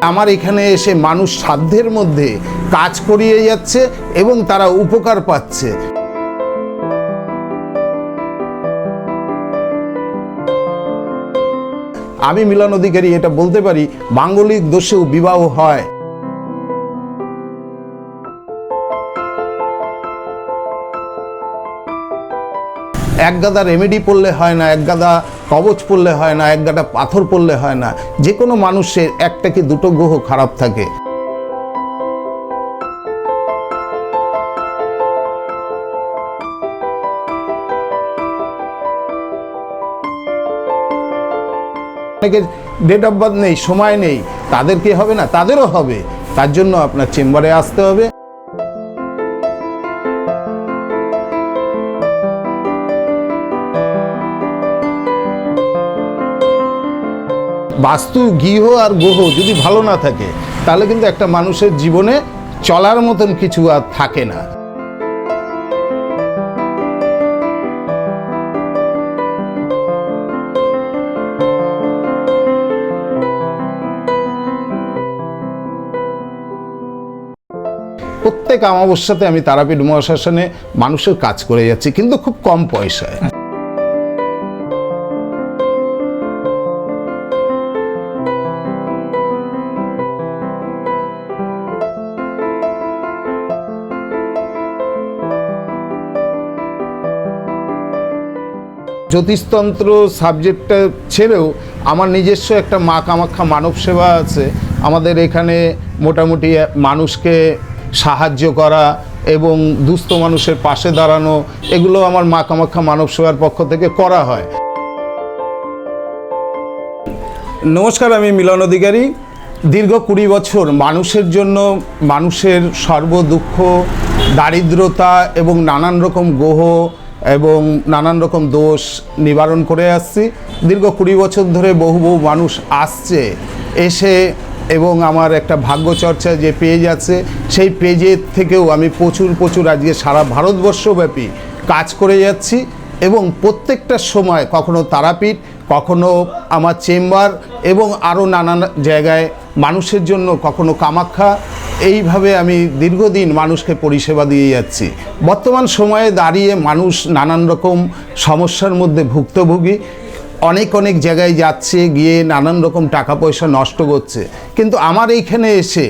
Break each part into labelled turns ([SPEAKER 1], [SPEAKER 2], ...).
[SPEAKER 1] আমার এখানে এসে মানুষ সাধ্যের মধ্যে কাজ করিয়ে যাচ্ছে এবং তারা উপকার পাচ্ছে। আমি মিলন অধিকারী এটা বলতে পারি, মাঙ্গলিক দোষেও বিবাহ হয়। এক গাদা রেমেডি পড়লে হয় না, এক গাদা কবচ পড়লে হয় না, এক গাদা পাথর পড়লে হয় না। যে কোনো মানুষের একটা কি দুটো গ্রহ খারাপ থাকে। অনেকের ডেট অফ বার্থ নেই, সময় নেই, তাদের কি হবে না? তাদেরও হবে। তার জন্য আপনার চেম্বারে আসতে হবে। বাস্তু, গৃহ আর গ্রহ যদি ভালো না থাকে তাহলে কিন্তু একটা মানুষের জীবনে চলার মতন কিছু আর থাকে না। প্রত্যেক অমাবস্যাতে আমি তারাপীঠ মহাশ্মশানে মানুষের কাজ করে যাচ্ছি, কিন্তু খুব কম পয়সায়। জ্যোতিষতন্ত্র সাবজেক্টটা ছেড়েও আমার নিজস্ব একটা মা কামাখ্যা মানব সেবা আছে। আমাদের এখানে মোটামুটি মানুষকে সাহায্য করা এবং দুস্থ মানুষের পাশে দাঁড়ানো, এগুলো আমার মা কামাখ্যা মানব সেবার পক্ষ থেকে করা হয়। নমস্কার, আমি মিলন অধিকারী। দীর্ঘ 20 বছর মানুষের জন্য, মানুষের সর্বদুঃখ, দারিদ্রতা এবং নানান রকম গ্রহ এবং নানান রকম দোষ নিবারণ করে আসছি। দীর্ঘ 20 বছর ধরে বহু মানুষ আসছে, এসে এবং আমার একটা ভাগ্যচর্চা যে পেজ আছে সেই পেজের থেকেও আমি প্রচুর আজকে সারা ভারতবর্ষব্যাপী কাজ করে যাচ্ছি। এবং প্রত্যেকটা সময় কখনো তারাপীঠ, কখনো আমার চেম্বার এবং আরও নানান জায়গায় মানুষের জন্য, কখনো কামাখ্যা, এইভাবে আমি দীর্ঘদিন মানুষকে পরিষেবা দিয়ে যাচ্ছি। বর্তমান সময়ে দাঁড়িয়ে মানুষ নানান রকম সমস্যার মধ্যে ভুক্তভোগী, অনেক জায়গায় যাচ্ছে, গিয়ে নানান রকম টাকা পয়সা নষ্ট করছে। কিন্তু আমার এইখানে এসে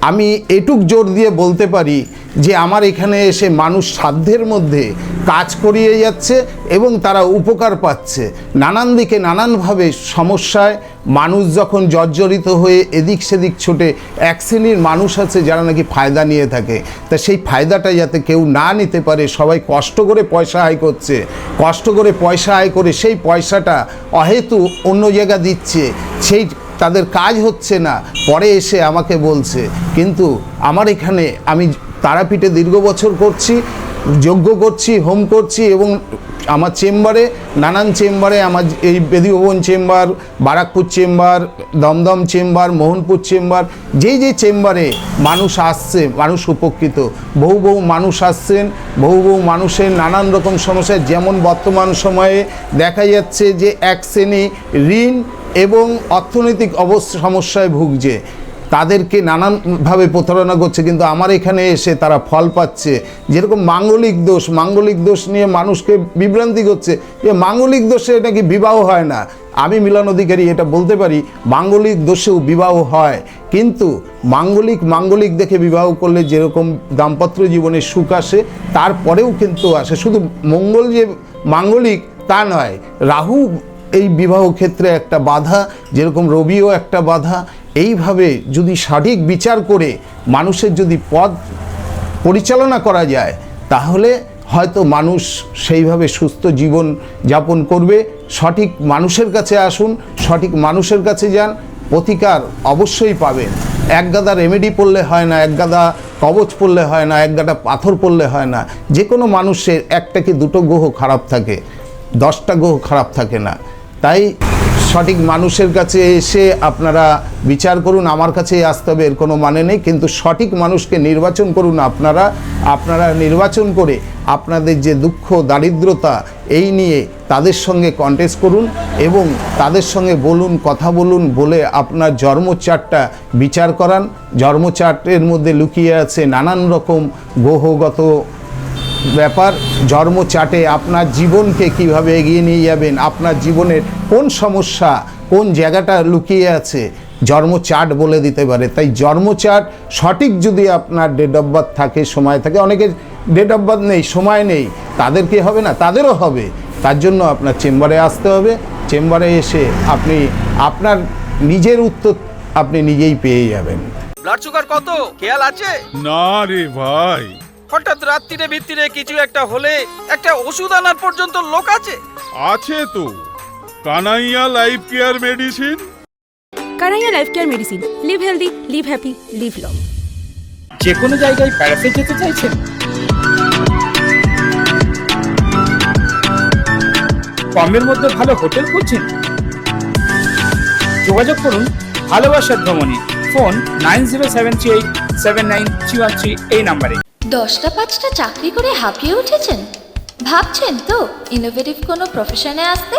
[SPEAKER 1] আমি এটুক জোর দিয়ে বলতে পারি যে আমার এখানে এসে মানুষ সাধ্যের মধ্যে কাজ করিয়ে যাচ্ছে এবং তারা উপকার পাচ্ছে। নানান দিকে নানানভাবে সমস্যায় মানুষ যখন জর্জরিত হয়ে এদিক সেদিক ছোটে, এক শ্রেণীর মানুষ আছে যারা নাকি ফায়দা নিয়ে থাকে। তা সেই ফায়দাটা যাতে কেউ না নিতে পারে, সবাই কষ্ট করে পয়সা আয় করছে, কষ্ট করে পয়সা আয় করে সেই পয়সাটা অহেতু অন্য জায়গা দিচ্ছে, সেই তাদের কাজ হচ্ছে না, পরে এসে আমাকে বলছে। কিন্তু আমার এখানে আমি তারাপীঠে দীর্ঘ বছর করছি, যজ্ঞ করছি, হোম করছি এবং আমার চেম্বারে, নানান চেম্বারে, আমার এই Bedibhaban chamber, Barrackpore chamber, Dum Dum chamber, Mohanpur chamber, যেই চেম্বারে মানুষ আসছে, মানুষ উপকৃত। বহু মানুষ আসছেন, বহু মানুষের নানান রকম সমস্যা, যেমন বর্তমান সময়ে দেখা যাচ্ছে যে এক শ্রেণী ঋণ এবং অর্থনৈতিক সমস্যায় ভুগছে, তাদেরকে নানানভাবে প্রতারণা করছে, কিন্তু আমার এখানে এসে তারা ফল পাচ্ছে। যেরকম মাঙ্গলিক দোষ নিয়ে মানুষকে বিভ্রান্তি করছে যে মাঙ্গলিক দোষে নাকি বিবাহ হয় না। আমি মিলন অধিকারী এটা বলতে পারি, মাঙ্গলিক দোষেও বিবাহ হয়, কিন্তু মাঙ্গলিক দেখে বিবাহ করলে যেরকম দাম্পত্য জীবনে সুখ আসে, তারপরেও কিন্তু আসে। শুধু মঙ্গল যে মাঙ্গলিক তা নয়, রাহু এই বিবাহ ক্ষেত্রে একটা বাধা, যেরকম রবিও একটা বাধা। এইভাবে যদি সঠিক বিচার করে মানুষের যদি পথ পরিচালনা করা যায়, তাহলে হয়তো মানুষ সেইভাবে সুস্থ জীবন যাপন করবে। সঠিক মানুষের কাছে আসুন, সঠিক মানুষের কাছে যান, প্রতিকার অবশ্যই পাবেন। এক গাদা রেমেডি পড়লে হয় না, এক গাদা কবচ পড়লে হয় না, এক গাদা পাথর পড়লে হয় না। যে কোনো মানুষের একটা কি দুটো গ্রহ খারাপ থাকে, 10টা গ্রহ খারাপ থাকে না। তাই সঠিক মানুষের কাছে এসে আপনারা বিচার করুন, আমার কাছে আসতে হবে এর কোনো মানে নেই, কিন্তু সঠিক মানুষকে নির্বাচন করুন। আপনারা নির্বাচন করে আপনাদের যে দুঃখ দারিদ্রতা এই নিয়ে তাদের সঙ্গে কন্টেস্ট করুন এবং তাদের সঙ্গে কথা বলুন, বলে আপনার জন্মচার্টটা বিচার করান। জন্মচার্টের মধ্যে লুকিয়ে আছে নানান রকম গ্রহগত ব্যাপার। জন্মচার্টে আপনার জীবনকে কিভাবে এগিয়ে নিয়ে যাবেন, আপনার জীবনের কোন সমস্যা কোন জায়গাটা লুকিয়ে আছে, জন্মচার্ট বলে দিতে পারে। তাই জন্মচার্ট সঠিক যদি আপনার ডেট অফ বার্থ থাকে, সময় থাকে, অনেকের ডেট অফ বার্থ নেই, সময় নেই, তাদের কি হবে না? তাদেরও হবে। তার জন্য আপনার চেম্বারে আসতে হবে। চেম্বারে এসে আপনি আপনার নিজের উত্তর আপনি নিজেই পেয়ে যাবেন।
[SPEAKER 2] ব্লাড সুগার কত খেয়াল আছে?
[SPEAKER 3] না রে ভাই,
[SPEAKER 2] হঠাৎ রাত্রিরে ভিত্তিরে কিছু একটা হলে একটা ওষুধ আনার পর্যন্ত লোক আছে?
[SPEAKER 3] আছে তো, Kanaiya life care medicine.
[SPEAKER 4] Kanaiya life care medicine. Live healthy, live happy, live long.
[SPEAKER 5] যে কোনো জায়গায় বেড়াতে যেতে চাইছেন? কমের মধ্যে ভালো হোটেল খুঁজছেন? যোগাযোগ করুন ভালোবাসার ভ্রমণে। ফোন 9073879313 এই নাম্বারে।
[SPEAKER 6] 10টা 5টা চাকরি করে হাঁপিয়ে উঠেছেন? ভাবছেন তো ইনোভেটিভ কোনো প্রফেশনে আসতে?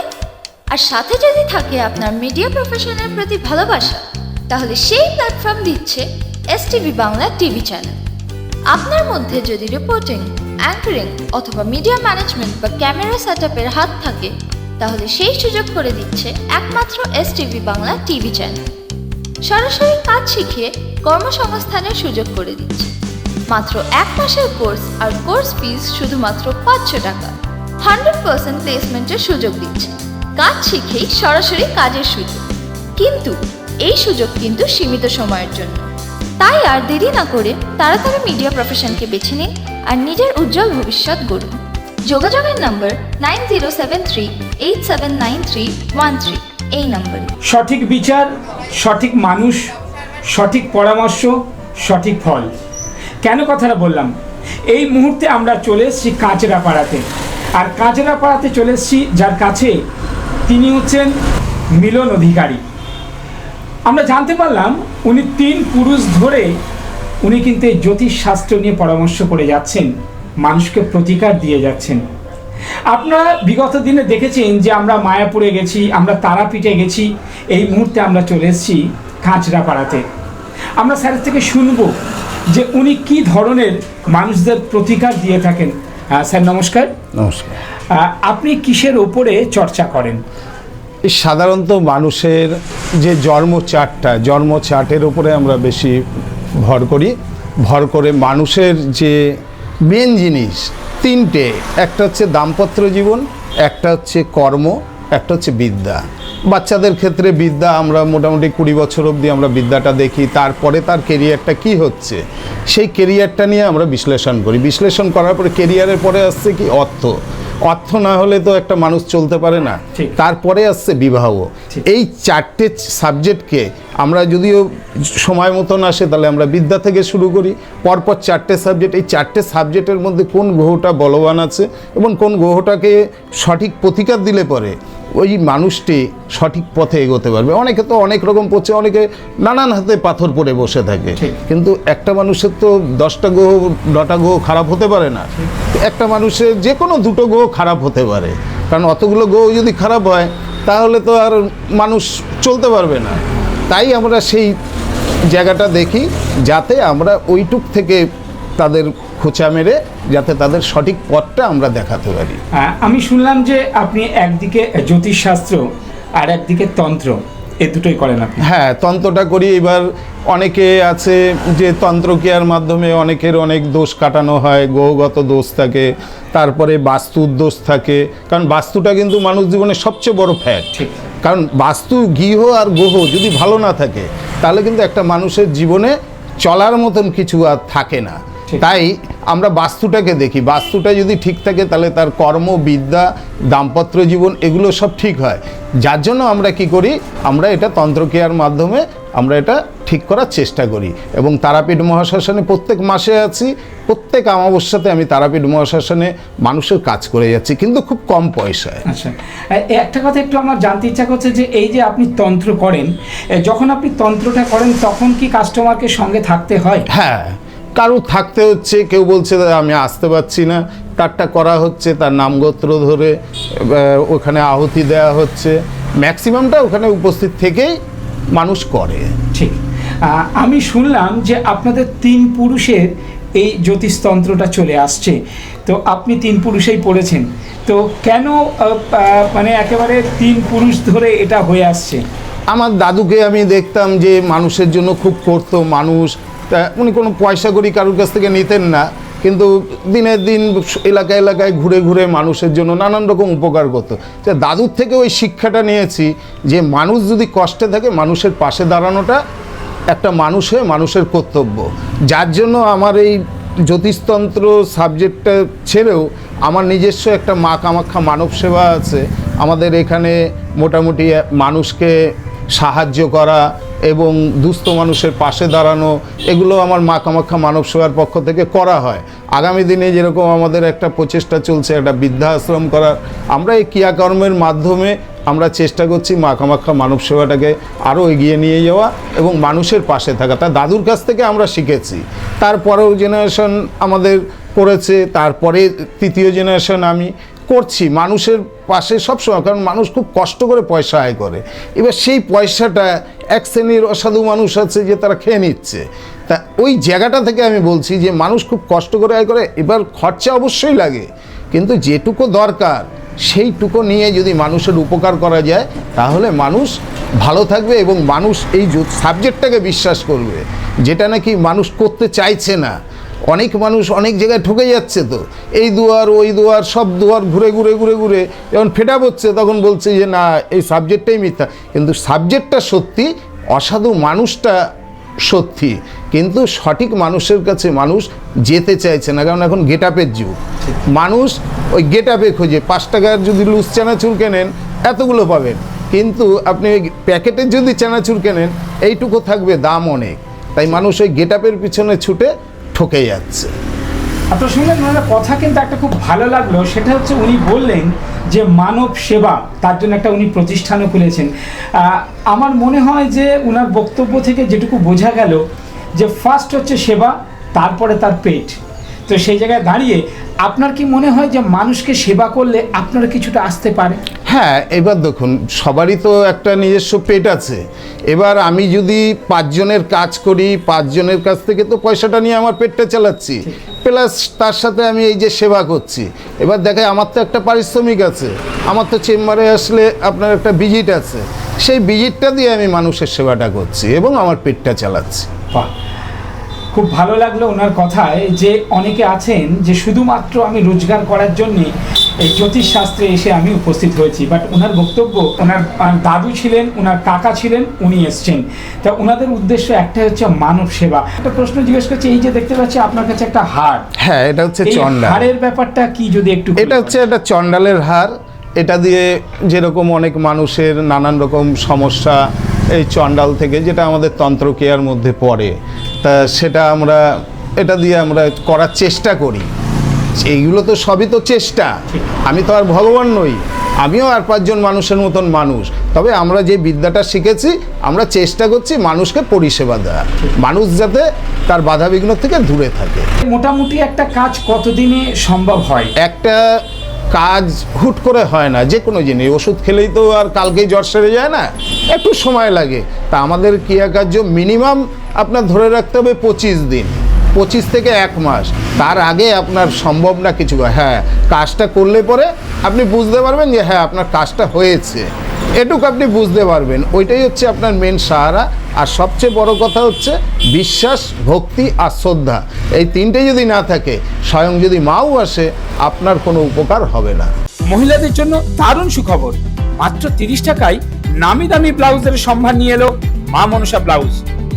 [SPEAKER 6] আর সাথে যদি থাকে আপনার মিডিয়া প্রফেশনের প্রতি ভালোবাসা, তাহলে সেই প্ল্যাটফর্ম দিচ্ছে এসটিভি বাংলা টিভি চ্যানেল। আপনার মধ্যে যদি রিপোর্টিং, অ্যাঙ্করিং অথবা মিডিয়া ম্যানেজমেন্ট বা ক্যামেরা সেটআপের হাত থাকে, তাহলে সেই সুযোগ করে দিচ্ছে একমাত্র এসটিভি বাংলা টিভি চ্যানেল। সরাসরি কাজ শিখিয়ে কর্মসংস্থানের সুযোগ করে দিচ্ছে। মাত্র 1 মাসের কোর্স, আর কোর্স ফিস শুধুমাত্র 500 টাকা। 100% প্লেসমেন্টের সুযোগ দিচ্ছে। কাজ শিখেই সরাসরি কাজের সুযোগ। কিন্তু এই সুযোগ কিন্তু সীমিত সময়ের জন্য। তাই আর দেরি না করে তাড়াতাড়ি মিডিয়া প্রফেশনকে বেছে নিন আর নিজের উজ্জ্বল ভবিষ্যৎ গড়ুন। যোগাযোগের নম্বর 9073879313 এই নম্বরে।
[SPEAKER 5] সঠিক বিচার, সঠিক মানুষ, সঠিক পরামর্শ, সঠিক ফল। কেন কথাটা বললাম? এই মুহূর্তে আমরা চলে এসেছি কাঁচরাপাড়াতে। আর কাঁচরাপাড়াতে চলে এসেছি যার কাছে, তিনি হচ্ছেন মিলন অধিকারী। আমরা জানতে পারলাম উনি 3 পুরুষ ধরে উনি কিন্তু এই জ্যোতিষশাস্ত্র নিয়ে পরামর্শ করে যাচ্ছেন, মানুষকে প্রতিকার দিয়ে যাচ্ছেন। আপনারা বিগত দিনে দেখেছেন যে আমরা মায়াপুরে গেছি, আমরা তারাপীঠে গেছি, এই মুহূর্তে আমরা চলে এসেছি কাঁচরাপাড়াতে। আমরা স্যারের থেকে শুনবো যে উনি কি ধরনের মানুষদের প্রতিকার দিয়ে থাকেন। স্যার নমস্কার।
[SPEAKER 1] নমস্কার।
[SPEAKER 5] আপনি কিসের ওপরে চর্চা করেন?
[SPEAKER 1] সাধারণত মানুষের যে জন্মচার্টের উপরে আমরা বেশি ভর করে মানুষের যে মেন জিনিস 3টে, একটা হচ্ছে দাম্পত্য জীবন, একটা হচ্ছে কর্ম, একটা হচ্ছে বিদ্যা। বাচ্চাদের ক্ষেত্রে বিদ্যা আমরা মোটামুটি 20 বছর অবধি আমরা বিদ্যাটা দেখি, তারপরে তার কেরিয়ারটা কি হচ্ছে সেই কেরিয়ারটা নিয়ে আমরা বিশ্লেষণ করি। বিশ্লেষণ করার পরে কেরিয়ারের পরে আসছে কি অর্থ না হলে তো একটা মানুষ চলতে পারে না। তারপরে আসছে বিবাহ। এই 4টে সাবজেক্টকে আমরা যদিও সময় মতন আসে তাহলে আমরা বিদ্যা থেকে শুরু করি, পরপর 4টে সাবজেক্ট। এই 4টে সাবজেক্টের মধ্যে কোন গ্রহটা বলবান আছে এবং কোন গ্রহটাকে সঠিক প্রতিকার দিলে পরে ওই মানুষটি সঠিক পথে এগোতে পারবে। অনেকে তো অনেক রকম পড়ছে, অনেকে নানান হাতে পাথর পরে বসে থাকে, কিন্তু একটা মানুষের তো 10টা গ্রহ খারাপ হতে পারে না। একটা মানুষের যে কোনো 2টো গ্রহ খারাপ হতে পারে, কারণ অতগুলো গ্রহ যদি খারাপ হয় তাহলে তো আর মানুষ চলতে পারবে না। তাই আমরা সেই জায়গাটা দেখি যাতে আমরা ওইটুক থেকে তাদের খোঁচা মেরে যাতে তাদের সঠিক পথটা আমরা দেখাতে পারি।
[SPEAKER 5] আমি শুনলাম যে আপনি একদিকে জ্যোতিষশাস্ত্র আর একদিকে তন্ত্র, এই দুটোই করেন আপনি?
[SPEAKER 1] হ্যাঁ, তন্ত্রটা করি। এবার অনেকে আছে যে তন্ত্রক্রিয়ার মাধ্যমে অনেকের অনেক দোষ কাটানো হয়, গ্রহগত দোষ থাকে, তারপরে বাস্তুর দোষ থাকে। কারণ বাস্তুটা কিন্তু মানুষ জীবনের সবচেয়ে বড় ফ্যাক্ট। কারণ বাস্তু, গৃহ আর গ্রহ যদি ভালো না থাকে তাহলে কিন্তু একটা মানুষের জীবনে চলার মতন কিছু আর থাকে না। তাই আমরা বাস্তুটাকে দেখি, বাস্তুটা যদি ঠিক থাকে তাহলে তার কর্ম, বিদ্যা, দাম্পত্য জীবন এগুলো সব ঠিক হয়। যার জন্য আমরা কি করি, আমরা এটা তন্ত্রক্রিয়ার মাধ্যমে আমরা এটা ঠিক করার চেষ্টা করি। এবং তারাপীঠ মহাশ্মশানে প্রত্যেক মাসে আছি, প্রত্যেক অমাবস্যাতে আমি তারাপীঠ মহাশ্মশানে মানুষের কাজ করে যাচ্ছি, কিন্তু খুব কম পয়সায়।
[SPEAKER 5] আচ্ছা, একটা কথা একটু আমার জানতে ইচ্ছা করছে যে এই যে আপনি তন্ত্র করেন, যখন আপনি তন্ত্রটা করেন তখন কি কাস্টমারকে সঙ্গে থাকতে হয়?
[SPEAKER 1] হ্যাঁ, কারো থাকতে হচ্ছে, কেউ বলছে আমি আসতে পারছি না, তারটা করা হচ্ছে, তার নামগোত্র ধরে ওখানে আহুতি দেওয়া হচ্ছে, ম্যাক্সিমামটা ওখানে উপস্থিত থেকেই মানুষ করে।
[SPEAKER 5] ঠিক। আমি শুনলাম যে আপনাদের 3 পুরুষের এই জ্যোতিষতন্ত্রটা চলে আসছে, তো আপনি 3 পুরুষেই পড়েছেন, তো কেন মানে একেবারে 3 পুরুষ ধরে এটা হয়ে আসছে?
[SPEAKER 1] আমার দাদুকে আমি দেখতাম যে মানুষের জন্য খুব করতো, মানুষ তা উনি কোনো পয়সা করি কারোর কাছ থেকে নিতেন না, কিন্তু দিনের দিন এলাকায় এলাকায় ঘুরে ঘুরে মানুষের জন্য নানান রকম উপকার করতো। তা দাদুর থেকে ওই শিক্ষাটা নিয়েছি যে মানুষ যদি কষ্টে থাকে মানুষের পাশে দাঁড়ানোটা একটা মানুষ হয়ে মানুষের কর্তব্য। যার জন্য আমার এই জ্যোতিষতন্ত্র সাবজেক্টটা ছেড়েও আমার নিজস্ব একটা মা কামাখ্যা মানব সেবা আছে। আমাদের এখানে মোটামুটি মানুষকে সাহায্য করা এবং দুস্থ মানুষের পাশে দাঁড়ানো, এগুলো আমার মা কামাখ্যা মানব সেবার পক্ষ থেকে করা হয়। আগামী দিনে যেরকম আমাদের একটা প্রচেষ্টা চলছে একটা বৃদ্ধাশ্রম করার, আমরা এই ক্রিয়াকর্মের মাধ্যমে আমরা চেষ্টা করছি মা কামাখ্যা মানব সেবাটাকে আরও এগিয়ে নিয়ে যাওয়া এবং মানুষের পাশে থাকা। তা দাদুর কাছ থেকে আমরা শিখেছি, তারপরেও জেনারেশন আমাদের করেছে, তারপরে 3য় জেনারেশন আমি করছি মানুষের পাশে সবসময়, কারণ মানুষ খুব কষ্ট করে পয়সা আয় করে। এবার সেই পয়সাটা এক শ্রেণীর অসাধু মানুষ আছে যে তারা খেয়ে নিচ্ছে। তা ওই জায়গাটা থেকে আমি বলছি যে মানুষ খুব কষ্ট করে আয় করে, এবার খরচা অবশ্যই লাগে, কিন্তু যেটুকু দরকার সেইটুকু নিয়ে যদি মানুষের উপকার করা যায় তাহলে মানুষ ভালো থাকবে এবং মানুষ এই সাবজেক্টটাকে বিশ্বাস করবে, যেটা নাকি মানুষ করতে চাইছে না। অনেক মানুষ অনেক জায়গায় ঠকে যাচ্ছে, তো এই দুয়ার ওই দুয়ার সব দুয়ার ঘুরে ঘুরে ঘুরে ঘুরে যখন ফেটা পড়ছে তখন বলছে যে না এই সাবজেক্টটাই মিথ্যা, কিন্তু সাবজেক্টটা সত্যি, অসাধু মানুষটা সত্যি, কিন্তু সঠিক মানুষের কাছে মানুষ যেতে চাইছে না, কারণ এখন গেট আপের যুগ। মানুষ ওই গেট আপে খোঁজে, 5 টাকার যদি লুজ চানাচুর কেনেন এতগুলো পাবেন, কিন্তু আপনি ওই প্যাকেটের যদি চানাচুর কেনেন এইটুকু থাকবে, দাম অনেক। তাই মানুষ ওই গেট আপের পিছনে ছুটে ঠকে যাচ্ছে।
[SPEAKER 5] আপনার শুনলেন ওনার কথা, কিন্তু একটা খুব ভালো লাগলো, সেটা হচ্ছে উনি বললেন যে মানব সেবা, তার জন্য একটা উনি প্রতিষ্ঠানও খুলেছেন। আমার মনে হয় যে ওনার বক্তব্য থেকে যেটুকু বোঝা গেল যে ফার্স্ট হচ্ছে সেবা, তারপরে তার পেট। তো সেই জায়গায় দাঁড়িয়ে আপনার কি মনে হয় যে মানুষকে সেবা করলে আপনারা কিছুটা আসতে পারে?
[SPEAKER 1] হ্যাঁ, এবার দেখুন সবারই তো একটা নিজস্ব পেট আছে। এবার আমি যদি 5 জনের কাজ করি, 5 জনের কাছ থেকে তো পয়সাটা নিয়ে আমার পেটটা চালাচ্ছি, প্লাস তার সাথে আমি এই যে সেবা করছি। এবার দেখে আমার তো একটা পারিশ্রমিক আছে, আমার তো চেম্বারে আসলে আপনার একটা ভিজিট আছে, সেই ভিজিটটা দিয়ে আমি মানুষের সেবাটা করছি এবং আমার পেটটা চালাচ্ছি।
[SPEAKER 5] বাহ, খুব ভালো লাগলো ওনার কথায় যে অনেকে আছেন যে শুধুমাত্র আমি রোজগার করার জন্যে এই জ্যোতিষশাস্ত্রে এসে আমি উপস্থিত হয়েছি, বাট ওনার বক্তব্য, ওনার দাদু ছিলেন, ওনার কাকা ছিলেন, উনি এসছেন, তা ওনাদের উদ্দেশ্য একটাই হচ্ছে মানব সেবা। একটা প্রশ্ন জিজ্ঞেস করছি, এই যে দেখতে পাচ্ছি আপনার কাছে একটা হার,
[SPEAKER 1] হ্যাঁ এটা হচ্ছে চণ্ডাল।
[SPEAKER 5] হারের ব্যাপারটা কি যদি একটু?
[SPEAKER 1] এটা হচ্ছে একটা চণ্ডালের হার। এটা দিয়ে যেরকম অনেক মানুষের নানান রকম সমস্যা এই চণ্ডাল থেকে, যেটা আমাদের তন্ত্রক্রিয়ার মধ্যে পড়ে, তা সেটা আমরা এটা দিয়ে আমরা করার চেষ্টা করি। এইগুলো তো সবই তো চেষ্টা, আমি তো আর ভগবান নই, আমিও আর 5 জন মানুষের মতন মানুষ। তবে আমরা যে বিদ্যাটা শিখেছি আমরা চেষ্টা করছি মানুষকে পরিষেবা দেওয়া, মানুষ যাতে তার বাধাবিঘ্ন থেকে দূরে থাকে।
[SPEAKER 5] মোটামুটি একটা কাজ কতদিনে সম্ভব হয়?
[SPEAKER 1] একটা কাজ হুট করে হয় না, যে কোনো জিনিস, ওষুধ খেলেই তো আর কালকেই জ্বর সেরে যায় না, একটু সময় লাগে। তা আমাদের ক্রিয়াকার্য মিনিমাম আপনার ধরে রাখতে হবে 25 দিন, 25 থেকে 1 মাস, তার আগে আপনার সম্ভব না কিছু। হ্যাঁ, কাজটা করলে পরে আপনি বুঝতে পারবেন যে হ্যাঁ আপনার কাজটা হয়েছে, এটুকু আপনি বুঝতে পারবেন। ওইটাই হচ্ছে আপনার মেন সাহারা। আর সবচেয়ে বড় কথা হচ্ছে বিশ্বাস, ভক্তি আর শ্রদ্ধা, এই 3টে যদি না থাকে, স্বয়ং যদি মাও আসে, আপনার কোনো উপকার হবে না।
[SPEAKER 5] মহিলাদের জন্য দারুণ সুখবর, মাত্র 30 টাকায় নামি দামি ব্লাউজের সম্ভার নিয়ে এলো মা মনসা ব্লাউজ।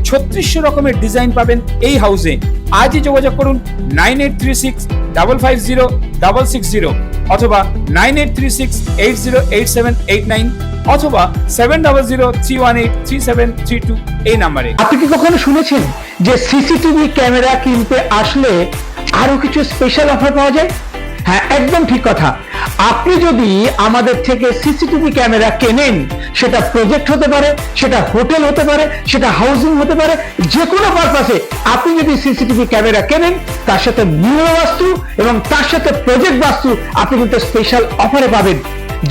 [SPEAKER 5] 3600 রকমের ডিজাইন পাবেন এই হাউসে। আজই যোগাযোগ করুন 9836 অথবা 9836808789 অথবা 7003183732 এই নাম্বারে।
[SPEAKER 7] আপনি কি কখনো শুনেছেন যে সিসিটিভি ক্যামেরা কিনতে আসলে আরো কিছু স্পেশাল অফার পাওয়া যায়? হ্যাঁ, একদম ঠিক কথা। আপনি যদি আমাদের থেকে সিসিটিভি ক্যামেরা কেনেন, সেটা প্রজেক্ট হতে পারে, সেটা হোটেল হতে পারে, সেটা হাউজিং হতে পারে, যে কোনো পারপাসে আপনি যদি সিসিটিভি ক্যামেরা কেনেন, তার সাথে গৃহ বাস্তু এবং তার সাথে প্রজেক্ট বাস্তু আপনি কিন্তু স্পেশাল অফারে পাবেন,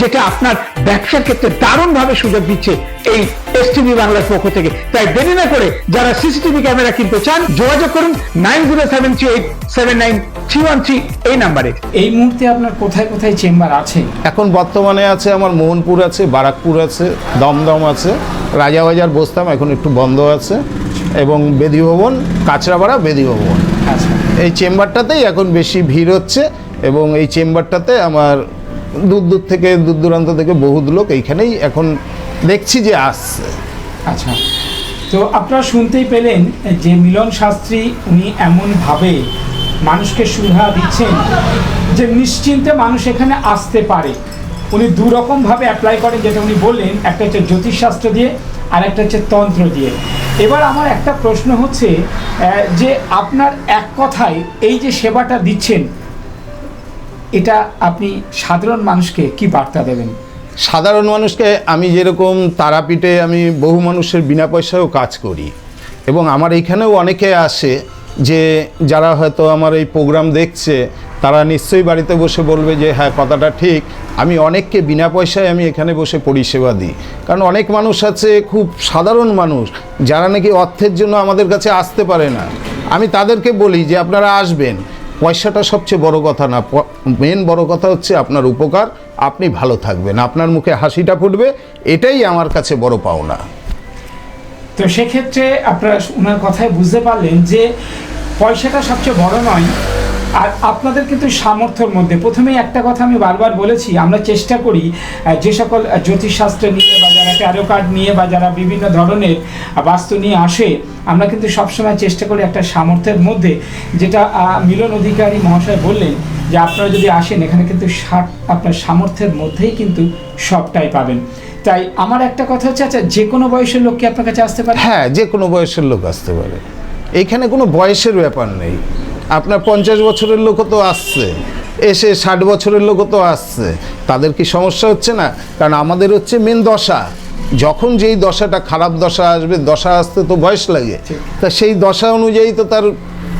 [SPEAKER 7] যেটা আপনার ব্যবসার ক্ষেত্রে দারুণভাবে সুযোগ দিচ্ছে এই এসটিভি বাংলার পক্ষ থেকে। তাই দেরি না করে যারা সিসিটিভি ক্যামেরা কিনতে চান, যোগাযোগ করুন 9073879313 এই নাম্বারে।
[SPEAKER 5] এই মুহূর্তে আপনার কোথায় কোথায় চেম্বার আছে?
[SPEAKER 1] এখন বর্তমানে আছে আমার মোহনপুর আছে, বারাকপুর আছে, দমদম আছে, রাজাবাজার বসতাম, এখন একটু বন্ধ আছে, এবং বেদি ভবন, কাঁচরাপাড়া বেদি ভবন।
[SPEAKER 5] আচ্ছা,
[SPEAKER 1] এই চেম্বারটাতেই এখন বেশি ভিড় হচ্ছে, এবং এই চেম্বারটাতে আমার দূর দূরান্ত থেকে বহুত লোক এইখানেই এখন দেখছি যে আসছে।
[SPEAKER 5] আচ্ছা, তো আপনারা শুনতেই পেলেন যে মিলন শাস্ত্রী উনি এমনভাবে মানুষকে সুবিধা দিচ্ছেন যে নিশ্চিন্তে মানুষ এখানে আসতে পারে। উনি দু রকমভাবে অ্যাপ্লাই করেন, যেটা উনি বললেন, একটা হচ্ছে জ্যোতিষশাস্ত্র দিয়ে আর একটা হচ্ছে তন্ত্র দিয়ে। এবার আমার একটা প্রশ্ন হচ্ছে যে আপনার এক কথায় এই যে সেবাটা দিচ্ছেন, এটা আপনি সাধারণ মানুষকে কি বার্তা দেবেন?
[SPEAKER 1] সাধারণ মানুষকে আমি যেরকম তারাপীঠে আমি বহু মানুষের বিনা পয়সায়ও কাজ করি, এবং আমার এইখানেও অনেকে আসে যে যারা হয়তো আমার এই প্রোগ্রাম দেখছে, তারা নিশ্চয়ই বাড়িতে বসে বলবে যে হ্যাঁ, কথাটা ঠিক। আমি অনেককে বিনা পয়সায় আমি এখানে বসে পরিষেবা দিই, কারণ অনেক মানুষ আছে, খুব সাধারণ মানুষ, যারা নাকি অর্থের জন্য আমাদের কাছে আসতে পারে না। আমি তাদেরকে বলি যে আপনারা আসবেন, পয়সাটা সবচেয়ে বড় কথা না, মেন বড় কথা হচ্ছে আপনার উপকার, আপনি ভালো থাকবেন, আপনার মুখে হাসিটা ফুটবে, এটাই আমার কাছে বড় পাওনা।
[SPEAKER 5] তো সেক্ষেত্রে আপনারা ওনার কথায় বুঝতে পারলেন যে পয়সাটা সবচেয়ে বড় নয়, আর আপনাদের কিন্তু সামর্থ্যের মধ্যে। প্রথমেই একটা কথা আমি বারবার বলেছি, আমরা চেষ্টা করি যে সকল জ্যোতিষশাস্ত্র নিয়ে বা যারা ট্যারো কার্ড নিয়ে বা যারা বিভিন্ন ধরনের বাস্তু নিয়ে আসে, আমরা কিন্তু সবসময় চেষ্টা করি একটা সামর্থ্যের মধ্যে, যেটা মিলন অধিকারী মহাশয় বললেন যে আপনারা যদি আসেন এখানে কিন্তু আপনার সামর্থ্যের মধ্যেই কিন্তু সবটাই পাবেন। তাই আমার একটা কথা হচ্ছে, আচ্ছা, যে কোনো বয়সের লোক কি আপনার কাছে আসতে পারে?
[SPEAKER 1] হ্যাঁ, যে কোনো বয়সের লোক আসতে পারে, এইখানে কোনো বয়সের ব্যাপার নেই। আপনার 50 বছরের লোকও তো আসছে, এসে 60 বছরের লোকও তো আসছে, তাদের কি সমস্যা হচ্ছে না? কারণ আমাদের হচ্ছে মেন দশা, যখন যেই দশাটা খারাপ দশা আসবে, দশা আসতে তো বয়স লাগে, তা সেই দশা অনুযায়ী তো তার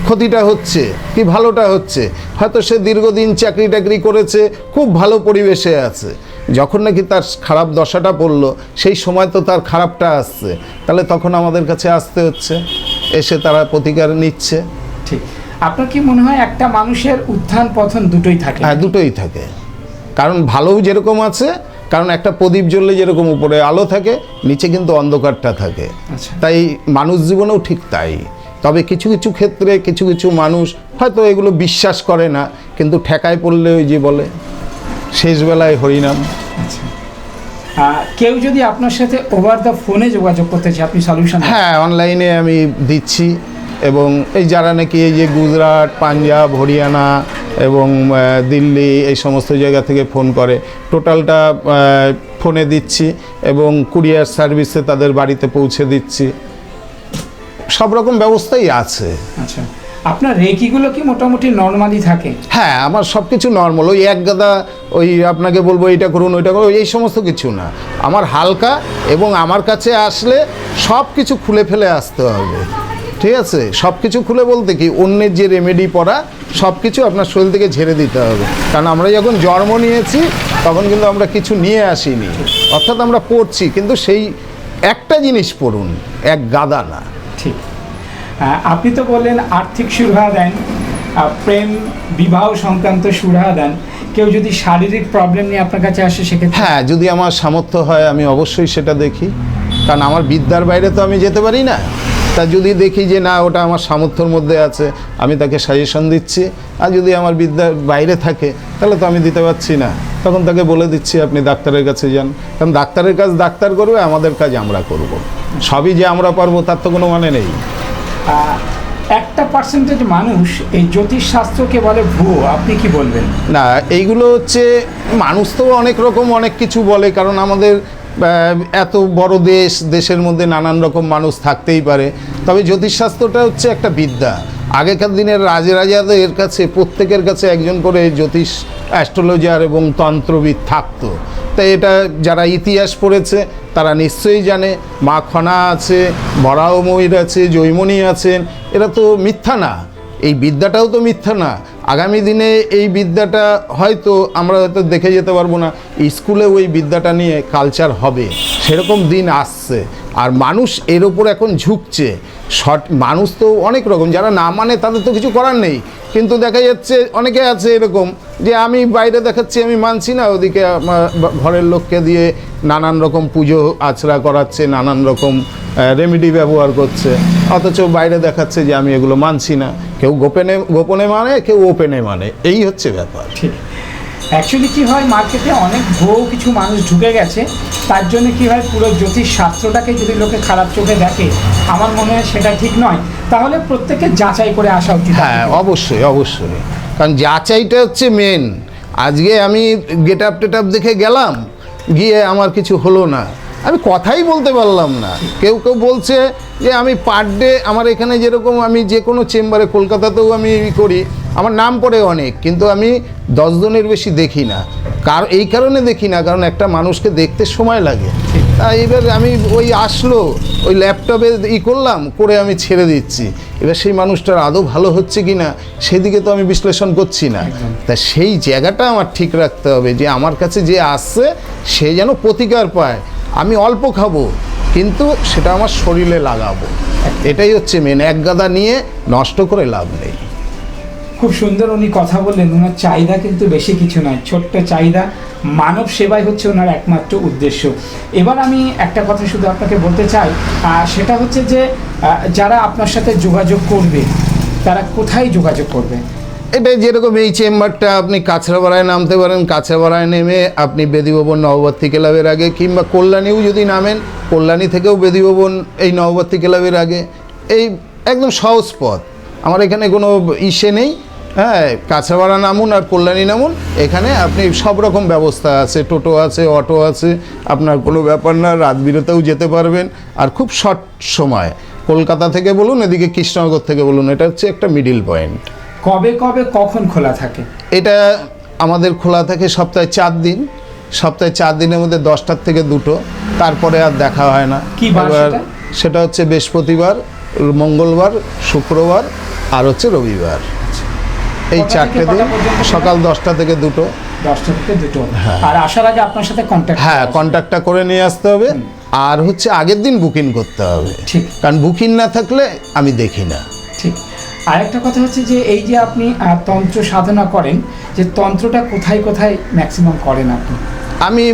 [SPEAKER 1] ক্ষতিটা হচ্ছে কি ভালোটা হচ্ছে। হয়তো সে দীর্ঘদিন চাকরি টাকরি করেছে, খুব ভালো পরিবেশে আছে, যখন নাকি তার খারাপ দশাটা পড়লো, সেই সময় তো তার খারাপটা আসছে, তাহলে তখন আমাদের কাছে আসতে হচ্ছে, এসে তারা প্রতিকার নিচ্ছে।
[SPEAKER 5] ঠিক। আপনার কি মনে হয় একটা মানুষের উত্থান পতন দুটোই থাকে?
[SPEAKER 1] হ্যাঁ, দুটোই থাকে, কারণ ভালোও যেরকম আছে, কারণ একটা প্রদীপ জ্বললে যেরকম উপরে আলো থাকে, নিচে কিন্তু অন্ধকারটা থাকে।
[SPEAKER 5] আচ্ছা।
[SPEAKER 1] তাই মানুষ জীবনেও ঠিক তাই। তবে কিছু কিছু ক্ষেত্রে কিছু কিছু মানুষ হয়তো এগুলো বিশ্বাস করে না, কিন্তু ঠেকায় পড়লে ওই যে বলে শেষবেলায় হরিনাম।
[SPEAKER 5] আচ্ছা, কেউ যদি আপনার সাথে ওভার দ্য ফোনে যোগাযোগ করতে চায়, আপনি সলিউশন?
[SPEAKER 1] হ্যাঁ, অনলাইনে আমি দিচ্ছি, এবং এই যারা নাকি এই যে গুজরাট, পাঞ্জাব, হরিয়ানা এবং দিল্লি এই সমস্ত জায়গা থেকে ফোন করে, টোটালটা ফোনে দিচ্ছি, এবং কুরিয়ার সার্ভিসে তাদের বাড়িতে পৌঁছে দিচ্ছি, সব রকম ব্যবস্থাই আছে।
[SPEAKER 5] আচ্ছা, আপনার রেকিগুলো কি মোটামুটি নর্মালি থাকে?
[SPEAKER 1] হ্যাঁ, আমার সব কিছু নর্মাল, ওই এক গাদা ওই আপনাকে বলবো এইটা করুন ওইটা করুন এই সমস্ত কিছু না, আমার হালকা, এবং আমার কাছে আসলে সব কিছু খুলে ফেলে আসতে হবে। ঠিক আছে, সব কিছু খুলে বলতে কি, অন্যের যে রেমেডি পড়া সব কিছু আপনার শরীর থেকে ঝেড়ে দিতে হবে, কারণ আমরা যখন জন্ম নিয়েছি তখন কিন্তু আমরা কিছু নিয়ে আসিনি, অর্থাৎ আমরা পড়ছি, কিন্তু সেই একটা জিনিস পড়ুন, এক গাদা না।
[SPEAKER 5] ঠিক। আপনি তো বললেন আর্থিক সুরাহা দেন, প্রেম বিবাহ সংক্রান্ত সুরাহা দেন। কেউ যদি শারীরিক প্রবলেম নিয়ে আপনার কাছে আসে সেক্ষেত্রে?
[SPEAKER 1] হ্যাঁ, যদি আমার সামর্থ্য হয় আমি অবশ্যই সেটা দেখি, কারণ আমার বিদ্যার বাইরে তো আমি যেতে পারি না। তা যদি দেখি যে না, ওটা আমার সামর্থ্যের মধ্যে আছে, আমি তাকে সাজেশন দিচ্ছি। আর যদি আমার বিদ্যার বাইরে থাকে, তাহলে তো আমি দিতে পারছি না, তখন তাকে বলে দিচ্ছি আপনি ডাক্তারের কাছে যান, কারণ ডাক্তারের কাজ ডাক্তার করবে, আমাদের কাজ আমরা করব। সবই যে আমরা পারবো তার তো কোনো মানে নেই।
[SPEAKER 5] একটা পার্সেন্টেজ মানুষ এই জ্যোতিষশাস্ত্রকে বলে ভুয়ো, আপনি কি বলবেন?
[SPEAKER 1] না, এইগুলো হচ্ছে মানুষ তো অনেক রকম অনেক কিছু বলে, কারণ আমাদের এত বড় দেশের মধ্যে নানান রকম মানুষ থাকতেই পারে। তবে জ্যোতিষশাস্ত্রটা হচ্ছে একটা বিদ্যা। আগেকার দিনের রাজাদের কাছে প্রত্যেকের কাছে একজন করে জ্যোতিষ অ্যাস্ট্রোলজার এবং তন্ত্রবিদ থাকতো। তাই এটা যারা ইতিহাস পড়েছে তারা নিশ্চয়ই জানে। মা খনা আছে, বরাহ ময়ূর আছে, জৈমনি আছেন, এরা তো মিথ্যা না। এই বিদ্যাটাও তো মিথ্যা না। আগামী দিনে এই বিদ্যাটা হয়তো আমরা হয়তো দেখে যেতে পারবো না, স্কুলে ওই বিদ্যাটা নিয়ে কালচার হবে, সেরকম দিন আসছে। আর মানুষ এর ওপর এখন ঝুঁকছে। মানুষ তো অনেক রকম, যারা না মানে তাদের তো কিছু করার নেই, কিন্তু দেখা যাচ্ছে অনেকে আছে এরকম যে আমি বাইরে দেখাচ্ছি আমি মানছি না, ওদিকে আমার ঘরের লোককে দিয়ে নানান রকম পুজো আচরা করাচ্ছে, নানান রকম রেমেডি ব্যবহার করছে, অথচ বাইরে দেখাচ্ছে যে আমি এগুলো মানছি না। কেউ গোপনে মানে, কেউ ওপেনে মানে, এই হচ্ছে ব্যাপার।
[SPEAKER 5] ঠিক। অ্যাকচুয়ালি কী হয়, মার্কেটে অনেক ভুয়ো কিছু মানুষ ঢুকে গেছে, তার জন্য কী হয়, পুরো জ্যোতিষ শাস্ত্রটাকে যদি লোকে খারাপ চোখে দেখে, আমার মনে হয় সেটা ঠিক নয়। তাহলে প্রত্যেকে যাচাই করে আসা উচিত।
[SPEAKER 1] হ্যাঁ, অবশ্যই অবশ্যই, কারণ যাচাইটা হচ্ছে মেন। আজকে আমি গেট আপ দেখে গেলাম, গিয়ে আমার কিছু হলো না, আমি কথাই বলতে পারলাম না। কেউ বলছে যে আমি পার ডে, আমার এখানে যেরকম আমি যে কোনো চেম্বারে কলকাতাতেও আমি করি, আমার নাম পড়ে অনেক, কিন্তু আমি 10 জনের বেশি দেখি না। এই কারণে দেখি না, কারণ একটা মানুষকে দেখতে সময় লাগে। এবার আমি ওই আসলো, ওই ল্যাপটপে করলাম, করে আমি ছেড়ে দিচ্ছি। এবার সেই মানুষটার আদৌ ভালো হচ্ছে কি না সেদিকে তো আমি বিশ্লেষণ করছি না। তা সেই জায়গাটা আমার ঠিক রাখতে হবে যে আমার কাছে যে আসছে সে যেন প্রতিকার পায়। আমি অল্প খাবো, কিন্তু সেটা আমার শরীরে লাগাবো, এটাই হচ্ছে মেন। এক গাদা নিয়ে নষ্ট করে লাভ নেই।
[SPEAKER 5] খুব সুন্দর উনি কথা বললেন। ওনার চাহিদা কিন্তু বেশি কিছু নয়, ছোট্ট চাহিদা, মানব সেবাই হচ্ছে ওনার একমাত্র উদ্দেশ্য। এবার আমি একটা কথা শুধু আপনাকে বলতে চাই, সেটা হচ্ছে যে যারা আপনার সাথে যোগাযোগ করবে তারা কোথায় যোগাযোগ করবে?
[SPEAKER 1] এটা যেরকম এই চেম্বারটা, আপনি কাছড়াপাড়ায় নামতে পারেন, কাছড়াপাড়ায় নেমে আপনি বেদিভবন নববর্তী ক্লাবের আগে, কিংবা কল্যাণীও যদি নামেন, কল্যাণী থেকেও বেদিভবন এই নববর্তী ক্লাবের আগে, এই একদম সহজ পথ। আমার এখানে কোনো ইসে নেই। হ্যাঁ, কাছড়াপাড়া নামুন আর কল্যাণী নামুন, এখানে আপনি সব রকম ব্যবস্থা আছে, টোটো আছে, অটো আছে, আপনার কোনো ব্যাপার না, রাত বিরেতেও যেতে পারবেন। আর খুব শর্ট সময়, কলকাতা থেকে বলুন, এদিকে কৃষ্ণনগর থেকে বলুন, এটা হচ্ছে একটা মিডিল পয়েন্ট।
[SPEAKER 5] কবে কখন খোলা থাকে?
[SPEAKER 1] এটা আমাদের খোলা থাকে সপ্তাহে 4 দিন। সপ্তাহে 4 দিনের মধ্যে 10টার থেকে 2টো, তারপরে আর দেখা হয় না।
[SPEAKER 5] কি বার সেটা?
[SPEAKER 1] সেটা হচ্ছে বৃহস্পতিবার, মঙ্গলবার, শুক্রবার আর হচ্ছে রবিবার। এই 4টে দিন, সকাল 10টা থেকে 2টো।
[SPEAKER 5] 10টা থেকে 2টো। আর আসার আগে আপনার সাথে কন্ট্যাক্ট?
[SPEAKER 1] হ্যাঁ, কন্ট্যাক্টটা করে নিয়ে আসতে হবে। আর হচ্ছে আগের দিন বুকিং করতে হবে,
[SPEAKER 5] ঠিক,
[SPEAKER 1] কারণ বুকিং না থাকলে আমি দেখি না।
[SPEAKER 5] ঠিক। আরেকটা কথা হচ্ছে যে এই যে আপনি তন্ত্র সাধনা করেন, যে তন্ত্রটা কোথায় কোথায় ম্যাক্সিমাম করেন আপনি? আমি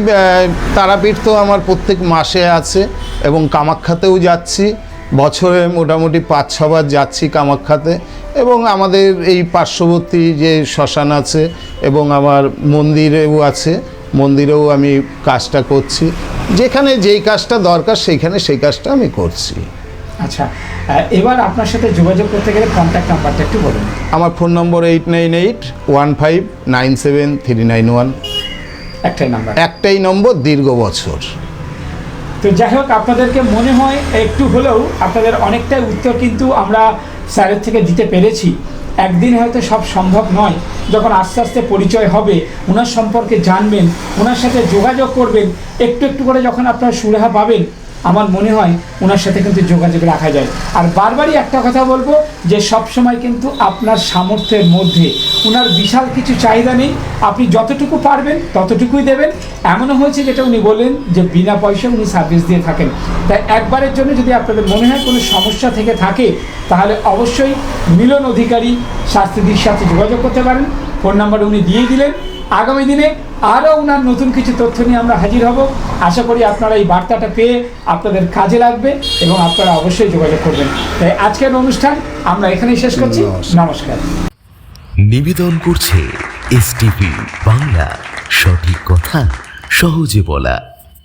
[SPEAKER 1] তারাপীঠ তো আমার প্রত্যেক মাসে আছে, এবং কামাখ্যাতেও যাচ্ছি। বছরে মোটামুটি 5-6 বার যাচ্ছি কামাখ্যাতে, এবং আমাদের এই পার্শ্ববর্তী যে শ্মশান আছে এবং আমার মন্দিরেও আছে, মন্দিরেও আমি কাজটা করছি। যেখানে যেই কাজটা দরকার সেইখানে সেই কাজটা আমি করছি।
[SPEAKER 5] আচ্ছা, এবার আপনার সাথে যোগাযোগ করতে গেলে কন্ট্যাক্ট নাম্বারটা একটু বলুন।
[SPEAKER 1] আমার ফোন নম্বর 8981597391। একটাই নম্বর, দীর্ঘ বছর।
[SPEAKER 5] তো যাই হোক, আপনাদেরকে মনে হয় একটু হলেও আপনাদের অনেকটাই উত্তর কিন্তু আমরা স্যারের থেকে দিতে পেরেছি। একদিন হয়তো সব সম্ভব নয়, যখন আস্তে আস্তে পরিচয় হবে, ওনার সম্পর্কে জানবেন, ওনার সাথে যোগাযোগ করবেন, একটু একটু করে যখন আপনারা সুরাহা পাবেন, আমার মনে হয় ওনার সাথে কিন্তু যোগাযোগ রাখা যায়। আর বারবারই একটা কথা বলবো যে সব সময় কিন্তু আপনার সামর্থ্যের মধ্যে, ওনার বিশাল কিছু চাহিদা নেই, আপনি যতটুকু পারবেন ততটুকুই দেবেন। এমনও হয়েছে যেটা উনি বললেন যে বিনা পয়সায় উনি সার্ভিস দিয়ে থাকেন। তাই একবারের জন্য যদি আপনাদের মনে হয় কোনো সমস্যা থেকে থাকে, তাহলে অবশ্যই মিলন অধিকারী শাস্ত্রীর সাথে যোগাযোগ করতে পারেন। ফোন নাম্বার উনি দিয়ে দিলেন। আগামী দিনে আরও ওনার নতুন কিছু তথ্য নিয়ে আমরা হাজির হব। আশা করি আপনারা এই বার্তাটা পেয়ে আপনাদের কাজে লাগবে এবং আপনারা অবশ্যই যোগাযোগ করবেন। তাই আজকের অনুষ্ঠান আমরা এখানেই শেষ করছি। নমস্কার।
[SPEAKER 8] নিবেদন করছে এসটিভি বাংলা, সঠিক কথা সহজে বলা।